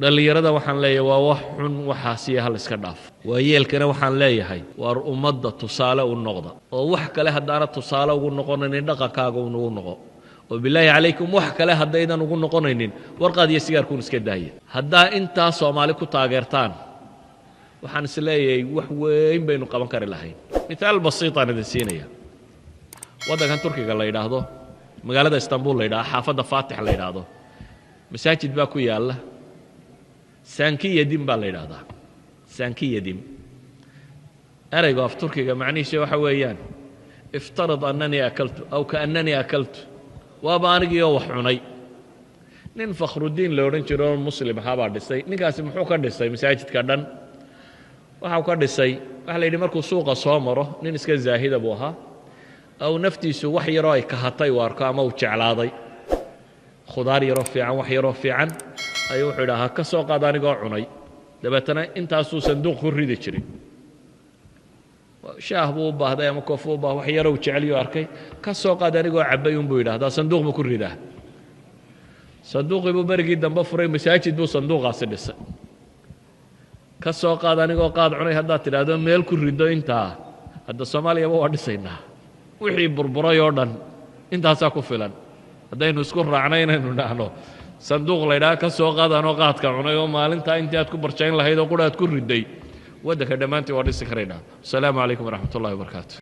dhalinyarada waxaan leeyahay waa wax xun waxaasiya hal iska dhaaf waayeelkana waxaan leeyahay war ummadda tusaale u noqda oo wax kale haddaana tusaale ugu noqonayn dhaqankaaga ugu noqo oo bilaahi calaykum wax kale haddaydan ugu noqonaynin warqaad iyo sigaarkuun iska daaya haddaa intaa Soomaali ku taageertaan waxaan is leeyahay wax weyn baynu qaban kari lahayn midaal basiit aan idin siinaya waddankan Turkiga la yiraahdo magaalada Istanbul la yiraahdo xaafadda Faatix la yiraahdo masaajid baa ku yaala Sankiyedim baa la yiraahdaa Sankiyedim erayga af Turkiga macnihiisu waxa weeyaan iftarad annani akaltu aw kaannani akaltu waaba anigii wax cunay nin Fakhruddin la oran jiro muslim ahaa dhisay ninkaasi muxuu ka dhisay masaajidka dhan waxa uu ka dhisay waxa la yiri markuu suuqa soo maro nin iska zaahida buu ahaa aw naftiisu wax yar oo ay ka hatay waarka ama uu jeclaaday khudaar yar oo fiican wax yar oo fiican ayuu wuxuu dhahaa ka soo qaad anigoo cunay dabeetana intaasuu sanduuq ku ridi jiray shaah buu u baahday ama koof u baah wax yar oo jeceliyo arkay ka soo qaad anigoo cabay buu yiraahdaa sanduuq buu ku ridaa sanduuqii buu barigii dambe furay masaajid buu sanduuqaasi dhisay ka soo qaad anigoo qaad cunay haddaa tiraahdo meel ku rido intaa hadda Soomaaliya waa dhisaynaa wixii burburay oo dhan intaasaa ku filan haddaynu isku raacnay inaynu dhahno sanduuq la yidhaha ka soo qaadanoo qaadka cunay oo maalintaa intii aad ku barjayn lahayd oo qura aad ku riday waddanka dhammaantii waa dhisi karaynaa asalaamu calaykum waraxmat ullahi wabarakaatu